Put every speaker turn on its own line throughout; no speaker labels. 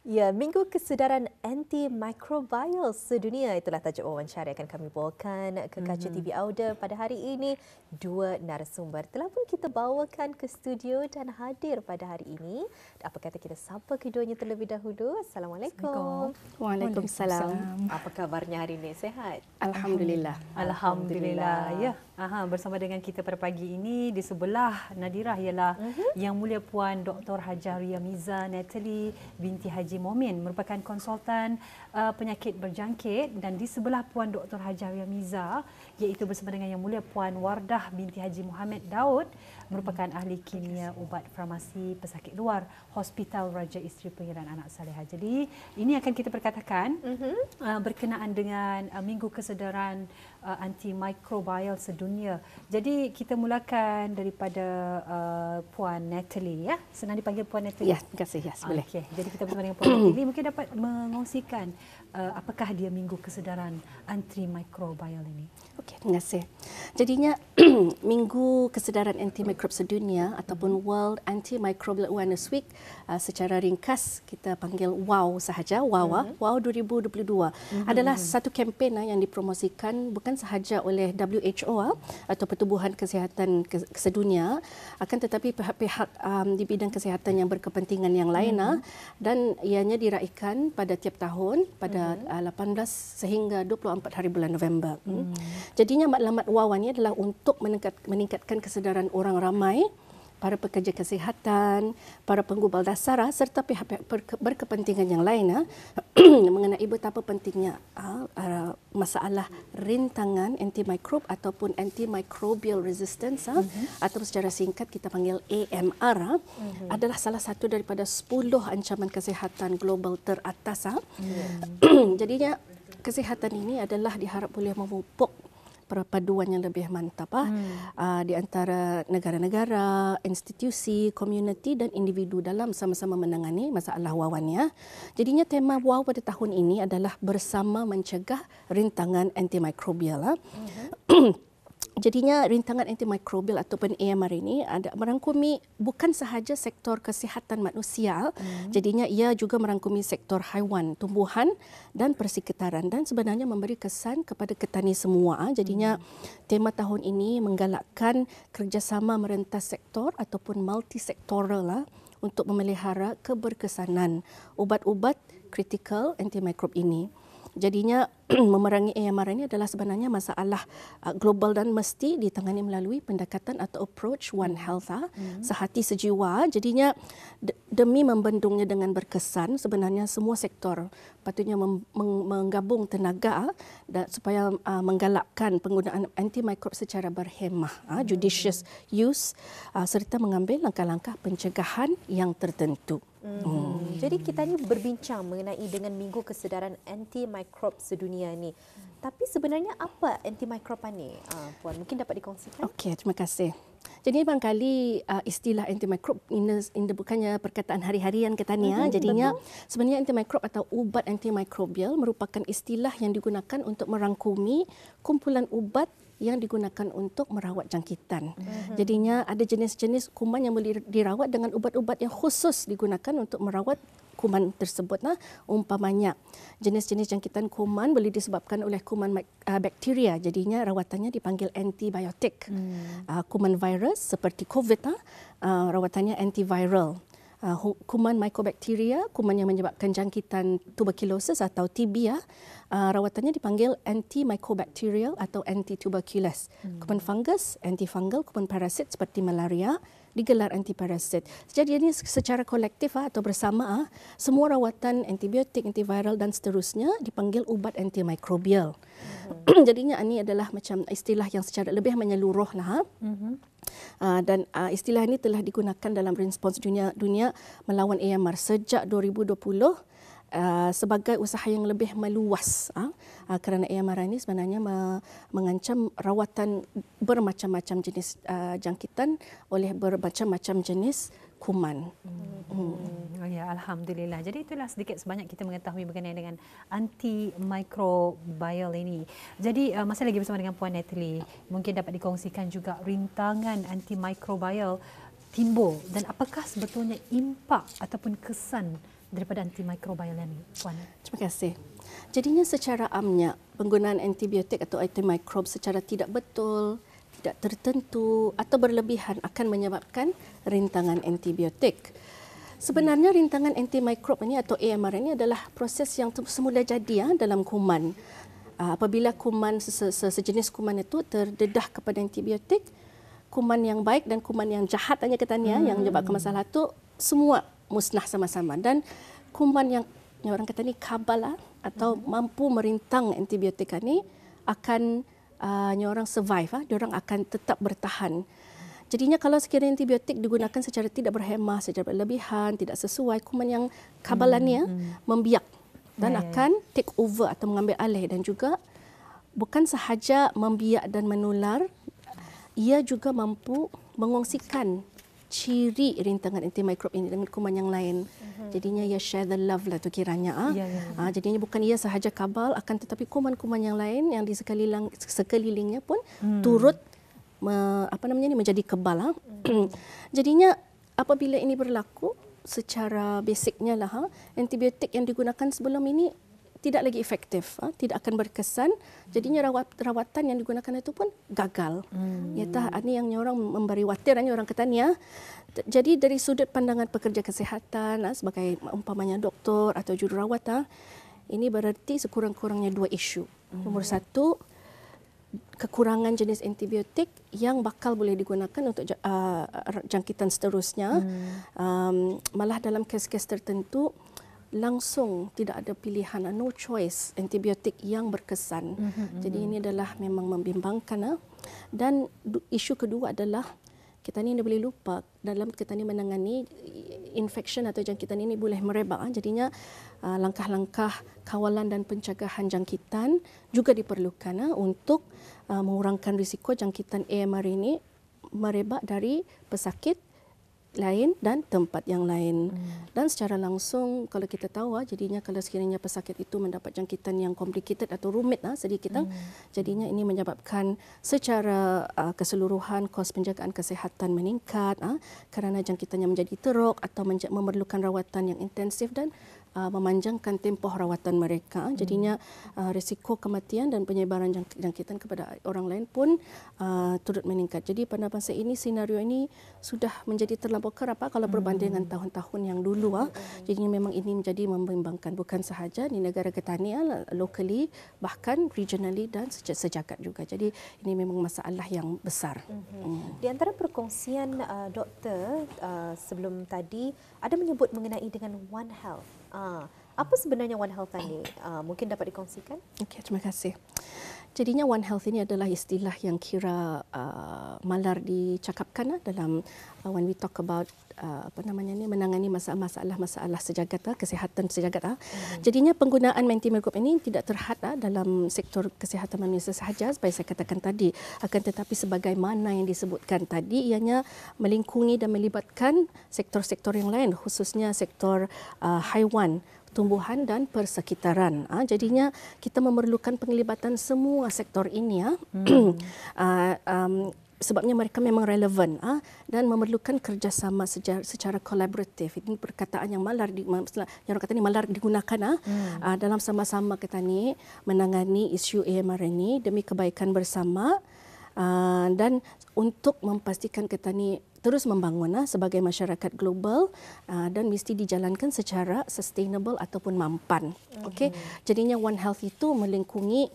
Ya, Minggu Kesedaran Antimicrobial Sedunia itulah tajuk wawancara yang akan kami bawakan ke kaca TV Auda pada hari ini. Dua narasumber telah pun kita bawakan ke studio dan hadir pada hari ini. Apa kata kita sapa keduanya terlebih dahulu. Assalamualaikum.
Waalaikumsalam.
Apa kabarnya hari ini? Sehat?
Alhamdulillah.
Alhamdulillah. Ya. Bersama dengan kita pada pagi ini di sebelah Nadirah ialah Yang Mulia Puan Dr. Hajaria Miza Natalie binti Haji Momin, merupakan konsultan penyakit berjangkit, dan di sebelah Puan Dr. Hajaria Miza iaitu bersama dengan Yang Mulia Puan Wardah binti Haji Muhammad Daud, merupakan ahli kimia ubat farmasi pesakit luar Hospital Raja Isteri Pengiran Anak Saleha. Jadi ini akan kita perkatakan berkenaan dengan Minggu Kesedaran Antimicrobial Sedunia. Jadi kita mulakan daripada Puan Natalie, ya. Senang dipanggil Puan Natalie.
Ya, terima kasih. Ya, boleh.
Okey. Jadi kita bersama dengan Puan Natalie mungkin dapat mengongsikan apakah dia Minggu Kesedaran Antimicrobial ini.
Okey, terima kasih. Jadinya Minggu Kesedaran Antimikrob Sedunia ataupun World Antimicrobial Awareness Week, secara ringkas kita panggil WOW sahaja, WOW 2022 adalah satu kempen yang dipromosikan bukan sahaja oleh WHO atau Pertubuhan Kesihatan Sedunia, akan tetapi pihak-pihak di bidang kesihatan yang berkepentingan yang lain, dan ianya diraikan pada tiap tahun pada 18 sehingga 24 hari bulan November. Jadinya matlamat WOW ini adalah untuk meningkatkan kesedaran orang ramai, para pekerja kesihatan, para penggubal dasar serta pihak-pihak berkepentingan yang lain mengenai betapa pentingnya masalah rintangan antimikrob ataupun antimicrobial resistance atau secara singkat kita panggil AMR adalah salah satu daripada 10 ancaman kesihatan global teratas. Jadinya kesihatan ini adalah diharap boleh memupuk perpaduan yang lebih mantap di antara negara-negara, institusi, komuniti dan individu dalam sama-sama menangani masalah wawannya. Jadinya tema WOW pada tahun ini adalah bersama mencegah rintangan antimikrobial. Jadinya rintangan antimikrobial ataupun AMR ini ada merangkumi bukan sahaja sektor kesihatan manusia, jadinya ia juga merangkumi sektor haiwan, tumbuhan dan persekitaran, dan sebenarnya memberi kesan kepada petani semua. Jadinya tema tahun ini menggalakkan kerjasama merentas sektor ataupun multisektoral untuk memelihara keberkesanan ubat-ubat kritikal antimikrob ini. Jadinya memerangi AMR ini adalah sebenarnya masalah global dan mesti ditangani melalui pendekatan atau approach One Health, sehati sejiwa. Jadinya demi membendungnya dengan berkesan, sebenarnya semua sektor patutnya menggabung tenaga supaya menggalakkan penggunaan antimikrob secara berhemah, judicious use, serta mengambil langkah-langkah pencegahan yang tertentu.
Jadi kita ni berbincang mengenai dengan Minggu Kesedaran Antimikrob Sedunia ni. Tapi sebenarnya apa antimikrob ni? Puan, mungkin dapat dikongsikan?
Okey, terima kasih. Jadi barangkali istilah antimikrob ini bukannya perkataan hari-harian kita ni. Jadinya sebenarnya antimikrob atau ubat antimikrobial merupakan istilah yang digunakan untuk merangkumi kumpulan ubat yang digunakan untuk merawat jangkitan. Jadinya ada jenis-jenis kuman yang boleh dirawat dengan ubat-ubat yang khusus digunakan untuk merawat kuman tersebut. Umpamanya jenis-jenis jangkitan kuman boleh disebabkan oleh kuman bakteria, jadinya rawatannya dipanggil antibiotik. Kuman virus seperti COVID, rawatannya antiviral. Kuman mycobacteria, kuman yang menyebabkan jangkitan tuberculosis atau TB, rawatannya dipanggil antimycobacterial atau antituberculous. Kuman fungus, antifungal, kuman parasit seperti malaria digelar antiparasit. Jadi ini secara kolektif atau bersama, semua rawatan antibiotik, antiviral dan seterusnya dipanggil ubat antimikrobial. Jadinya ini adalah macam istilah yang secara lebih menyeluruh dan istilah ini telah digunakan dalam respons dunia melawan AMR sejak 2020 sebagai usaha yang lebih meluas, kerana AMR ini sebenarnya mengancam rawatan bermacam-macam jenis jangkitan oleh bermacam-macam jenis kuman.
Ya, alhamdulillah. Jadi itulah sedikit sebanyak kita mengetahui mengenai dengan antimicrobial ini. Jadi masih lagi bersama dengan Puan Natalie, mungkin dapat dikongsikan juga rintangan antimicrobial timbul dan apakah sebetulnya impak ataupun kesan daripada antimikrobial ini, Puan?
Terima kasih. Jadinya secara amnya penggunaan antibiotik atau antimikrob secara tidak betul, tidak tertentu atau berlebihan akan menyebabkan rintangan antibiotik. Sebenarnya rintangan antimikrob ini atau AMR ini adalah proses yang semula jadi dalam kuman. Apabila kuman sejenis kuman itu terdedah kepada antibiotik, kuman yang baik dan kuman yang jahat hanya katanya yang menyebabkan masalah itu semua musnah sama-sama, dan kuman yang orang kata ni kabal atau mampu merintang antibiotik ini akan orang survive, diorang akan tetap bertahan. Jadinya kalau sekiranya antibiotik digunakan secara tidak berhemah, secara berlebihan, tidak sesuai, kuman yang kabalannya membiak dan akan take over atau mengambil alih, dan juga bukan sahaja membiak dan menular, ia juga mampu mengongsikan ciri rintangan antimikrob ini dengan kuman yang lain. Jadinya ia share the love lah tu kiranya. Jadinya bukan ia sahaja kabal, akan tetapi kuman-kuman yang lain yang di sekelilingnya pun turut menjadi kebal. Jadinya apabila ini berlaku, secara basicnya lah antibiotik yang digunakan sebelum ini tidak lagi efektif, tidak akan berkesan. Jadinya rawatan yang digunakan itu pun gagal. Ini yang orang memberi watir, orang kata ni. Jadi dari sudut pandangan pekerja kesihatan sebagai umpamanya doktor atau jururawat, ini berarti sekurang-kurangnya dua isu. Nomor satu, kekurangan jenis antibiotik yang bakal boleh digunakan untuk jangkitan seterusnya. Malah dalam kes-kes tertentu langsung tidak ada pilihan, no choice antibiotik yang berkesan. Jadi ini adalah memang membimbangkan. Dan isu kedua adalah kita ni boleh lupa dalam kita ni menangani infection atau jangkitan ini boleh merebak. Jadinya langkah-langkah kawalan dan pencegahan jangkitan juga diperlukan untuk mengurangkan risiko jangkitan AMR ini merebak dari pesakit lain dan tempat yang lain. Dan secara langsung kalau kita tahu, jadinya kalau sekiranya pesakit itu mendapat jangkitan yang complicated atau rumit sedikit, jadinya ini menyebabkan secara keseluruhan kos penjagaan kesihatan meningkat kerana jangkitannya menjadi teruk atau memerlukan rawatan yang intensif dan memanjangkan tempoh rawatan mereka. Jadinya risiko kematian dan penyebaran jangkitan kepada orang lain pun turut meningkat. Jadi pada masa ini senario ini sudah menjadi terlampau kerap kalau berbanding dengan tahun-tahun yang dulu. Jadi memang ini menjadi membimbangkan bukan sahaja di negara kita ni, locally, bahkan regionally dan sejagat juga. Jadi ini memang masalah yang besar.
Di antara perkongsian doktor sebelum tadi ada menyebut mengenai dengan One Health. Apa sebenarnya One Health ini? Mungkin dapat dikongsikan?
Okey, terima kasih. Jadinya One Health ini adalah istilah yang kira malar dicakapkan dalam when we talk about menangani masalah sejagat, kesihatan sejagat. Jadinya penggunaan antimikrob ini tidak terhad dalam sektor kesihatan manusia sahaja, seperti saya katakan tadi, akan tetapi sebagaimana yang disebutkan tadi, ianya melingkungi dan melibatkan sektor-sektor yang lain, khususnya sektor haiwan, tumbuhan dan persekitaran. Jadinya kita memerlukan penglibatan semua sektor ini. Sebabnya mereka memang relevan dan memerlukan kerjasama secara kolaboratif. Ini perkataan yang malar yang orang kata ni malar digunakan dalam sama-sama kita ni menangani isu AMR ini demi kebaikan bersama dan untuk memastikan kita ni terus membangun sebagai masyarakat global dan mesti dijalankan secara sustainable ataupun mampan. Okey, jadinya One Health itu melingkungi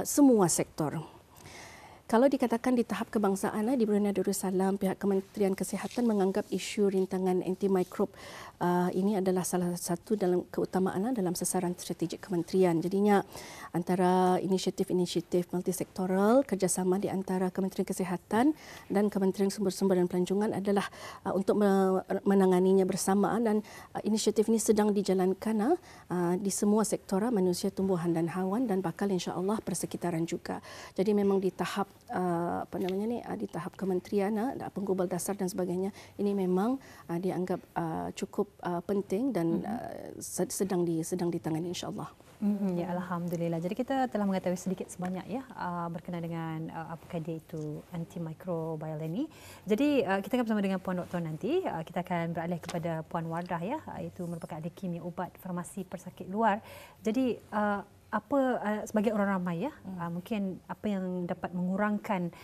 semua sektor. Kalau dikatakan di tahap kebangsaan di Brunei Darussalam, pihak Kementerian Kesihatan menganggap isu rintangan antimikrob ini adalah salah satu dalam keutamaan dalam sasaran strategik kementerian. Jadinya antara inisiatif-inisiatif multisektoral kerjasama di antara Kementerian Kesihatan dan Kementerian Sumber-Sumber dan Pelancongan adalah untuk menanganinya bersama, dan inisiatif ini sedang dijalankan di semua sektor manusia, tumbuhan dan haiwan, dan bakal insya-Allah persekitaran juga. Jadi memang di tahap apa namanya ni di tahap kementerian, pengglobal dasar dan sebagainya, ini memang dianggap cukup penting dan sedang ditangani insya-Allah.
Ya, alhamdulillah. Jadi kita telah mengetahui sedikit sebanyak ya berkenaan dengan apakah dia itu antimicrobial ini. Jadi kita akan bersama dengan Puan Doktor nanti. Kita akan beralih kepada Puan Wardah ya, iaitu merupakan ahli kimia ubat farmasi pesakit luar. Jadi apa sebagai orang ramai ya, mungkin apa yang dapat mengurangkan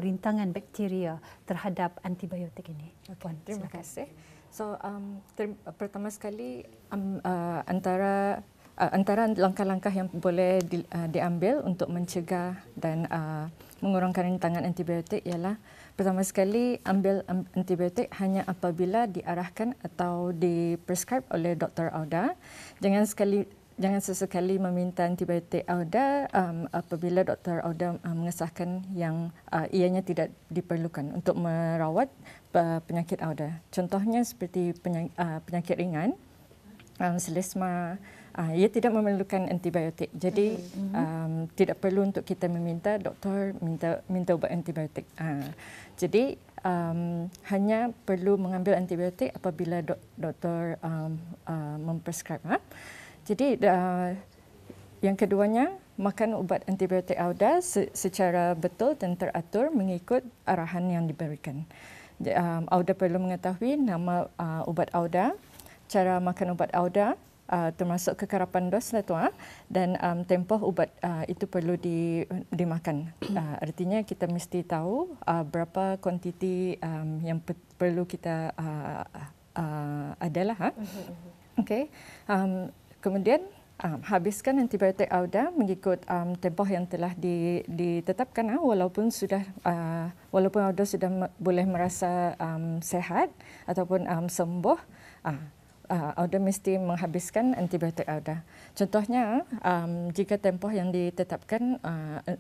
rintangan bakteria terhadap antibiotik ini? Puan,
terima kasih. So pertama sekali antara langkah-langkah yang boleh diambil untuk mencegah dan mengurangkan rintangan antibiotik ialah pertama sekali ambil antibiotik hanya apabila diarahkan atau diprescribe oleh Dr. Auda. Jangan sesekali meminta antibiotik Auda apabila Dr. Auda mengesahkan yang ianya tidak diperlukan untuk merawat penyakit Auda. Contohnya seperti penyakit ringan, selesma, ia tidak memerlukan antibiotik. Jadi tidak perlu untuk kita meminta doktor minta ubat antibiotik. Jadi hanya perlu mengambil antibiotik apabila doktor memprescribe. Jadi yang keduanya, makan ubat antibiotik Auda secara betul dan teratur mengikut arahan yang diberikan. Auda perlu mengetahui nama ubat Auda, cara makan ubat Auda, termasuk kekerapan dos dan tempoh ubat itu perlu dimakan. Artinya kita mesti tahu berapa kuantiti yang perlu kita adalah. Okey. Kemudian habiskan antibiotik Auda mengikut tempoh yang telah ditetapkan, walaupun Auda sudah boleh merasa sehat ataupun sembuh. Auda mesti menghabiskan antibiotik Auda. Contohnya, jika tempoh yang ditetapkan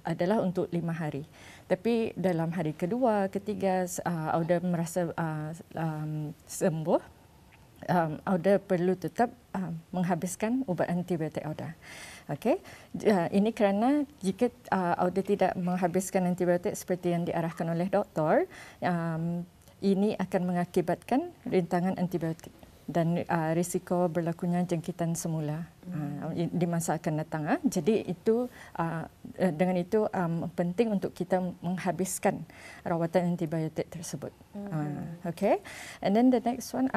adalah untuk 5 hari. Tapi dalam hari kedua, ketiga, Auda merasa sembuh, Auda perlu tetap menghabiskan ubat antibiotik Auda. Okey. Ini kerana jika Auda tidak menghabiskan antibiotik seperti yang diarahkan oleh doktor, ini akan mengakibatkan rintangan antibiotik dan risiko berlakunya jangkitan semula di masa akan datang. Jadi itu dengan itu penting untuk kita menghabiskan rawatan antibiotik tersebut. Okay. And then the next one,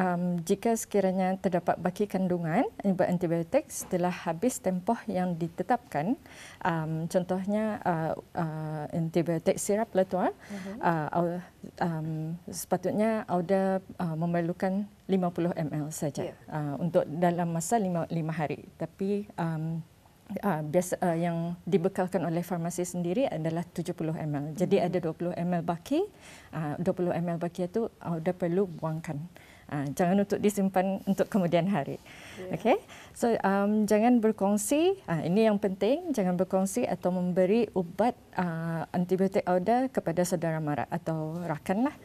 jika sekiranya terdapat baki kandungan ubat antibiotik setelah habis tempoh yang ditetapkan, contohnya antibiotik sirap lah tu, sepatutnya Auda memerlukan 50 ml saja untuk dalam masa 5 hari. Tapi biasa yang dibekalkan oleh farmasi sendiri adalah 70 ml. Jadi ada 20 ml baki. 20 ml baki itu Auda perlu buangkan. Jangan untuk disimpan untuk kemudian hari. Okay? So jangan berkongsi. Ini yang penting. Jangan berkongsi atau memberi ubat antibiotik Auda kepada saudara mara atau rakan lah.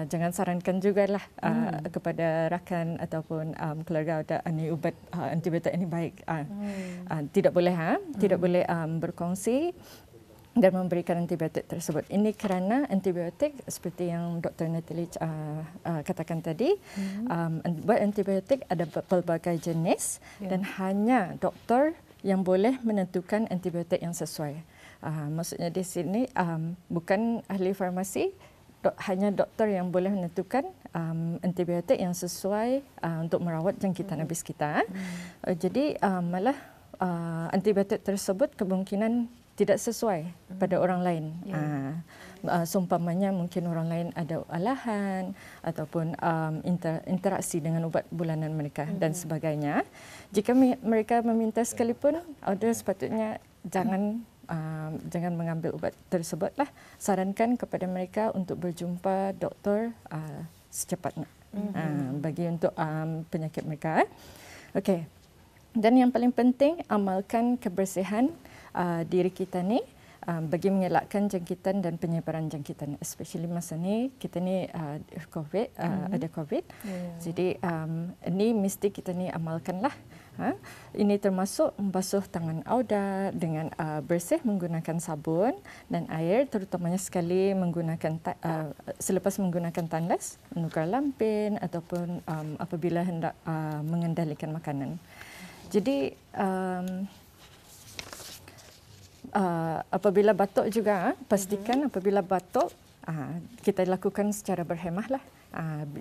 Jangan sarankan jugalah kepada rakan ataupun keluarga Auda, ini ubat antibiotik ini baik. Tidak boleh tidak boleh berkongsi dan memberikan antibiotik tersebut. Ini kerana antibiotik seperti yang Dr. Natalie katakan tadi, ubat antibiotik ada pelbagai jenis dan hanya doktor yang boleh menentukan antibiotik yang sesuai. Maksudnya di sini bukan ahli farmasi, hanya doktor yang boleh menentukan antibiotik yang sesuai untuk merawat jangkitan habis kita. Jadi malah antibiotik tersebut kemungkinan tidak sesuai pada orang lain. Seumpamanya mungkin orang lain ada alahan ataupun interaksi dengan ubat bulanan mereka dan sebagainya. Jika mereka meminta sekalipun, Auda sepatutnya jangan mengambil ubat tersebutlah. Sarankan kepada mereka untuk berjumpa doktor secepatnya bagi untuk penyakit mereka. Okey. Dan yang paling penting, amalkan kebersihan diri kita ni bagi mengelakkan jangkitan dan penyebaran jangkitan. Especially masa ni kita ni COVID, ada COVID. Jadi ini mesti kita ni amalkanlah Ini termasuk membasuh tangan Auda dengan bersih menggunakan sabun dan air, terutamanya sekali selepas menggunakan tandas, menukar lampin ataupun apabila hendak mengendalikan makanan. Jadi apabila batuk juga, pastikan apabila batuk kita lakukan secara berhemahlah,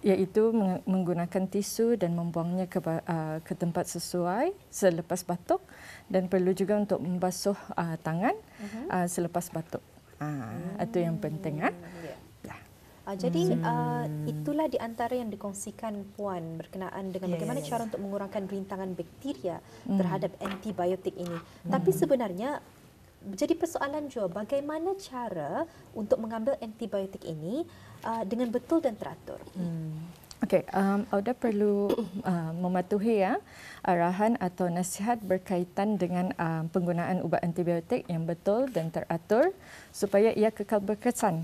iaitu menggunakan tisu dan membuangnya ke tempat sesuai selepas batuk, dan perlu juga untuk membasuh tangan selepas batuk. Itu yang penting.
Jadi itulah di antara yang dikongsikan Puan berkenaan dengan bagaimana cara untuk mengurangkan rintangan bakteria terhadap antibiotik ini. Tapi sebenarnya jadi persoalan juga bagaimana cara untuk mengambil antibiotik ini dengan betul dan teratur.
Okey, Auda perlu mematuhi arahan atau nasihat berkaitan dengan penggunaan ubat antibiotik yang betul dan teratur supaya ia kekal berkesan.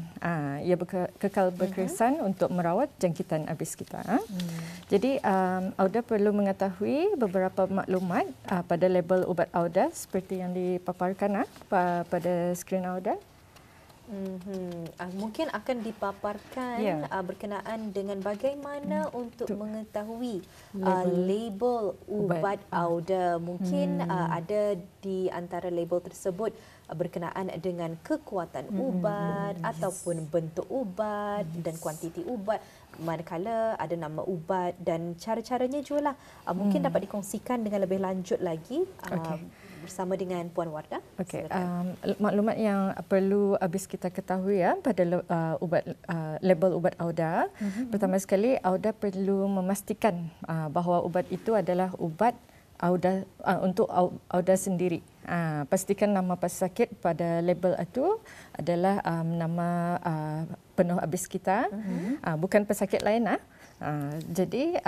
Ia kekal berkesan untuk merawat jangkitan habis kita. Jadi Auda perlu mengetahui beberapa maklumat pada label ubat Auda seperti yang dipaparkan pada skrin Auda.
Mungkin akan dipaparkan berkenaan dengan bagaimana untuk mengetahui label ubat Auda. Mungkin ada di antara label tersebut berkenaan dengan kekuatan ubat ataupun bentuk ubat dan kuantiti ubat, manakala ada nama ubat dan cara-caranya juga lah. Mungkin dapat dikongsikan dengan lebih lanjut lagi bersama dengan Puan Wardah.
Okey, maklumat yang perlu habis kita ketahui pada label ubat Auda. Pertama sekali, Auda perlu memastikan bahawa ubat itu adalah ubat Auda untuk Auda sendiri. Pastikan nama pesakit pada label itu adalah nama penuh habis kita, bukan pesakit lain. Jadi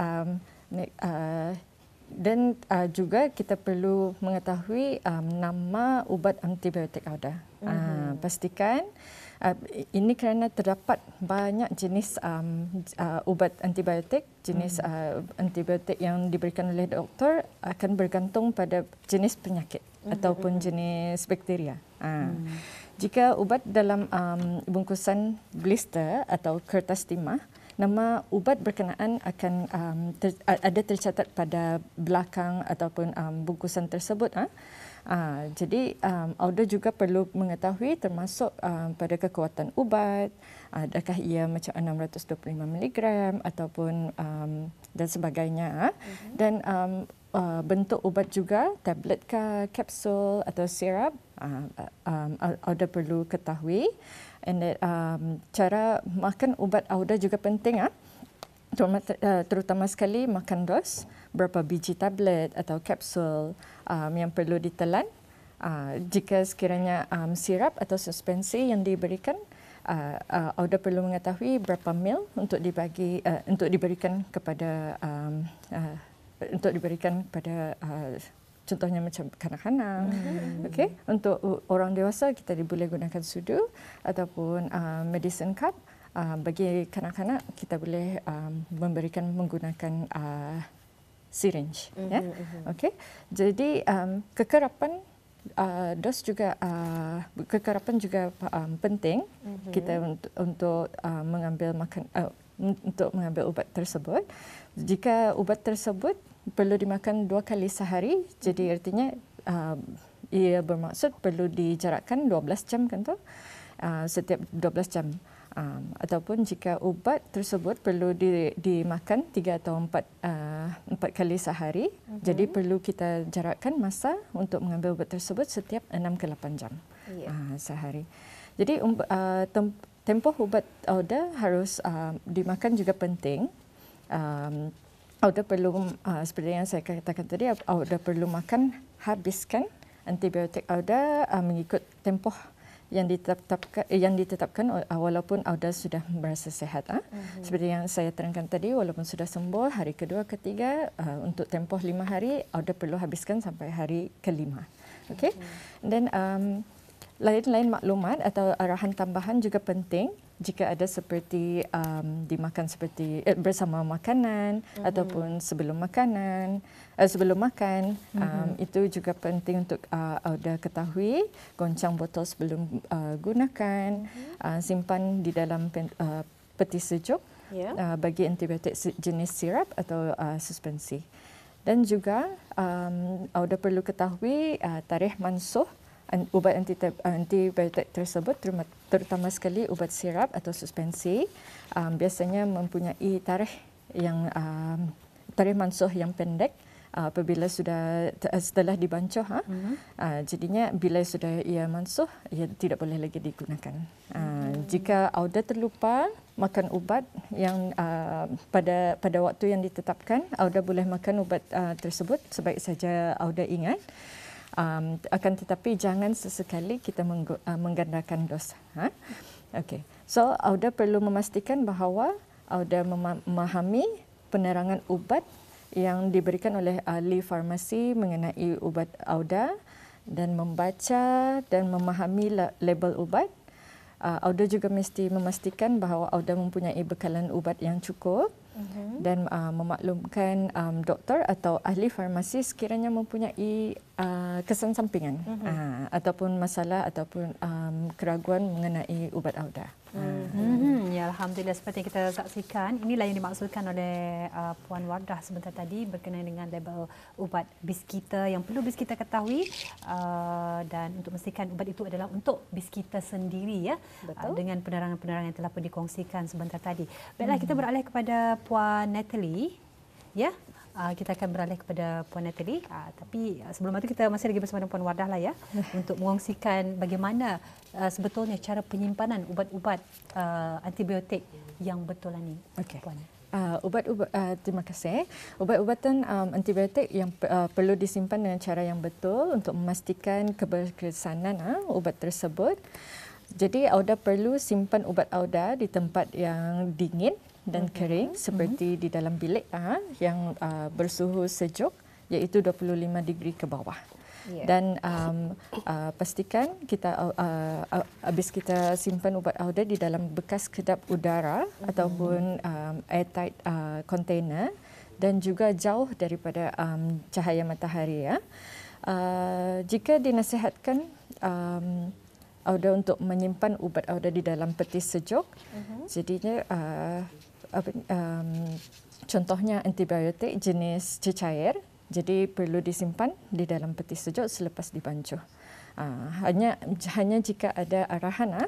dan juga kita perlu mengetahui nama ubat antibiotik Auda. Pastikan ini kerana terdapat banyak jenis ubat antibiotik. Jenis antibiotik yang diberikan oleh doktor akan bergantung pada jenis penyakit ataupun jenis bakteria. Jika ubat dalam bungkusan blister atau kertas timah, nama ubat berkenaan akan ada tercatat pada belakang ataupun bungkusan tersebut. Jadi Auda juga perlu mengetahui termasuk pada kekuatan ubat, adakah ia macam 625 mg ataupun dan sebagainya. Dan bentuk ubat juga, tablet ke kapsul atau sirap, Auda perlu ketahui. And cara makan ubat Auda juga penting. Terutama sekali makan dos, berapa biji tablet atau kapsul yang perlu ditelan. Jika sekiranya sirap atau suspensi yang diberikan, Auda perlu mengetahui berapa mil untuk diberikan kepada contohnya macam kanak-kanak. Okey, untuk orang dewasa kita boleh gunakan sudu ataupun medicine cup. Bagi kanak-kanak kita boleh menggunakan syringe. Okey. Jadi kekerapan dos juga penting kita untuk mengambil ubat tersebut. Jika ubat tersebut perlu dimakan 2 kali sehari, jadi artinya ia bermaksud perlu dijarakkan 12 jam kan tu, setiap 12 jam. Ataupun jika ubat tersebut perlu dimakan 3 atau 4 kali sehari, jadi perlu kita jarakkan masa untuk mengambil ubat tersebut setiap 6 ke 8 jam sehari. Jadi tempoh ubat Auda harus dimakan juga penting. Auda perlu, seperti yang saya katakan tadi, Auda perlu habiskan antibiotik Auda mengikut tempoh yang ditetapkan walaupun Auda sudah merasa sihat. Seperti yang saya terangkan tadi, walaupun sudah sembuh, hari kedua, ketiga, untuk tempoh 5 hari, Auda perlu habiskan sampai hari ke-5. Okay? Dan lain-lain maklumat atau arahan tambahan juga penting jika ada seperti dimakan seperti bersama makanan ataupun sebelum makan, itu juga penting untuk Auda ketahui. Goncang botol sebelum gunakan, simpan di dalam peti sejuk bagi antibiotik jenis sirap atau suspensi. Dan juga Auda perlu ketahui tarikh mansuh ubat antibiotik tersebut, terutama sekali ubat sirap atau suspensi, biasanya mempunyai tarikh mansuh yang pendek apabila setelah dibancuh. Jadinya bila sudah ia mansuh, ia tidak boleh lagi digunakan. Jika Auda terlupa makan ubat yang pada waktu yang ditetapkan, Auda boleh makan ubat tersebut sebaik saja Auda ingat. Akan tetapi jangan sesekali kita menggandakan dos. Okey. So Auda perlu memastikan bahawa Auda memahami penerangan ubat yang diberikan oleh ahli farmasi mengenai ubat Auda dan membaca dan memahami label ubat. Auda juga mesti memastikan bahawa Auda mempunyai bekalan ubat yang cukup dan memaklumkan doktor atau ahli farmasi sekiranya mempunyai kesan sampingan ataupun masalah ataupun keraguan mengenai ubat Auda.
Ya, alhamdulillah, seperti yang kita saksikan, inilah yang dimaksudkan oleh Puan Wardah sebentar tadi berkenaan dengan label ubat bis kita yang perlu bis kita ketahui, dan untuk memastikan ubat itu adalah untuk bis kita sendiri, ya. Dengan penerangan-penerangan yang telah pun dikongsikan sebentar tadi. Baiklah, kita beralih kepada Puan Natalie, ya. Kita akan beralih kepada Puan Natalie, tapi sebelum itu kita masih lagi bersama dengan Puan Wardah lah, ya, untuk mengongsikan bagaimana sebetulnya cara penyimpanan ubat-ubat antibiotik yang betul ini.
Okey.
Puan.
Terima kasih. Ubat-ubatan antibiotik yang perlu disimpan dengan cara yang betul untuk memastikan keberkesanan ubat tersebut. Jadi Auda perlu simpan ubat Auda di tempat yang dingin dan kering seperti di dalam bilik yang bersuhu sejuk iaitu 25 degree ke bawah. Dan pastikan kita habis kita simpan ubat Auda di dalam bekas kedap udara ataupun airtight container dan juga jauh daripada cahaya matahari, ya. Jika dinasihatkan Auda untuk menyimpan ubat Auda di dalam peti sejuk, jadinya contohnya antibiotik jenis cecair, jadi perlu disimpan di dalam peti sejuk selepas dibancuh. Hanya jika ada arahan,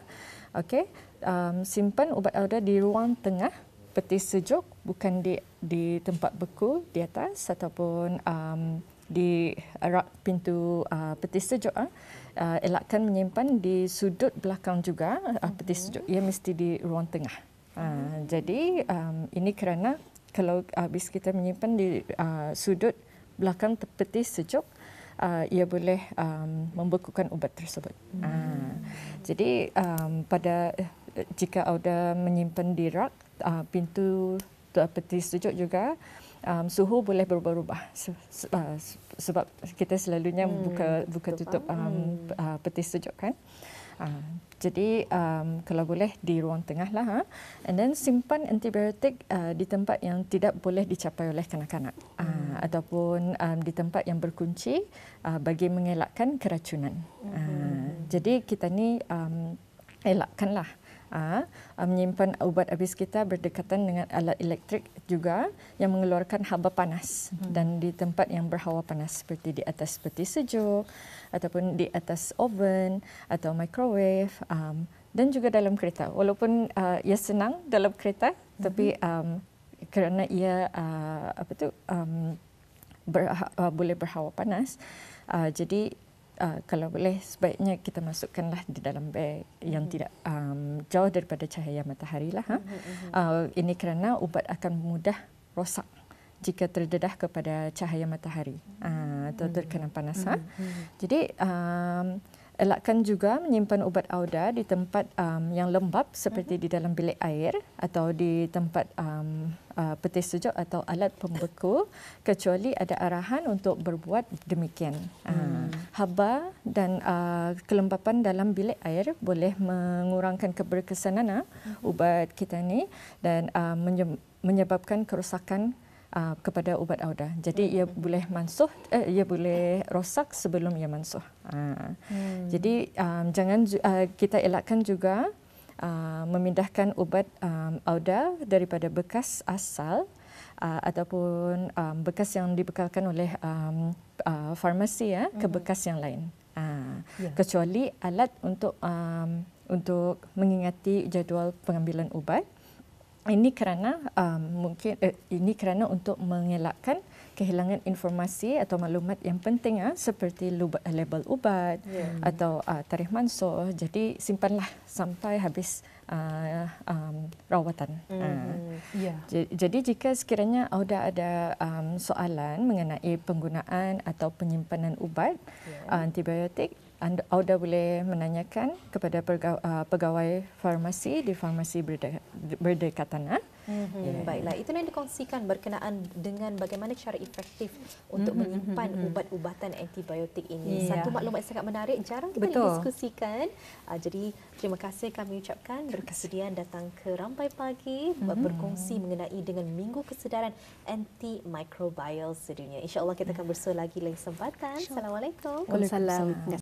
simpan ubat Auda di ruang tengah peti sejuk, bukan di tempat beku di atas ataupun di rak pintu peti sejuk. Elakkan menyimpan di sudut belakang juga peti sejuk. Ia mesti di ruang tengah. Jadi ini kerana kalau habis kita menyimpan di sudut belakang peti sejuk, ia boleh membekukan ubat tersebut. Jadi jika Auda menyimpan di rak pintu peti sejuk juga, suhu boleh berubah-ubah sebab kita selalunya buka tutup peti sejuk, kan. Jadi kalau boleh di ruang tengah lah, and then simpan antibiotik di tempat yang tidak boleh dicapai oleh kanak-kanak, ataupun di tempat yang berkunci bagi mengelakkan keracunan. Jadi kita ni elakkanlah menyimpan ubat habis kita berdekatan dengan alat elektrik juga yang mengeluarkan haba panas dan di tempat yang berhawa panas seperti di atas peti sejuk ataupun di atas oven atau microwave, dan juga dalam kereta. Walaupun ia senang dalam kereta, tapi kerana ia boleh berhawa panas, jadi kalau boleh sebaiknya kita masukkanlah di dalam beg yang tidak jauh daripada cahaya matahari lah. Ini kerana ubat akan mudah rosak jika terdedah kepada cahaya matahari atau terkena panas. Jadi elakkan juga menyimpan ubat Auda di tempat yang lembap seperti di dalam bilik air atau di tempat peti sejuk atau alat pembeku, kecuali ada arahan untuk berbuat demikian. haba dan kelembapan dalam bilik air boleh mengurangkan keberkesanan ubat kita ni dan menyebabkan kerosakan kepada ubat auda. Jadi ia boleh mansuh, ia boleh rosak sebelum ia mansuh. Jadi jangan kita elakkan juga memindahkan ubat auda daripada bekas asal ataupun bekas yang dibekalkan oleh farmasi ke bekas yang lain. Kecuali alat untuk mengingati jadual pengambilan ubat. Ini kerana ini kerana untuk mengelakkan kehilangan informasi atau maklumat yang penting seperti label ubat atau tarikh mansuh. Jadi simpanlah sampai habis rawatan. Jadi jika sekiranya Auda ada soalan mengenai penggunaan atau penyimpanan ubat antibiotik, Auda boleh menanyakan kepada pegawai farmasi di farmasi berdekatan.
Baiklah, itulah yang dikongsikan berkenaan dengan bagaimana cara efektif untuk menyimpan ubat-ubatan antibiotik ini. Satu maklumat yang sangat menarik, jarang kita diskusikan. Jadi terima kasih kami ucapkan berkesudian datang ke Rampai Pagi berkongsi mengenai dengan Minggu Kesedaran Antimicrobial Sedunia. InsyaAllah kita akan bersua lagi lain kesempatan. Assalamualaikum.
Waalaikumsalam.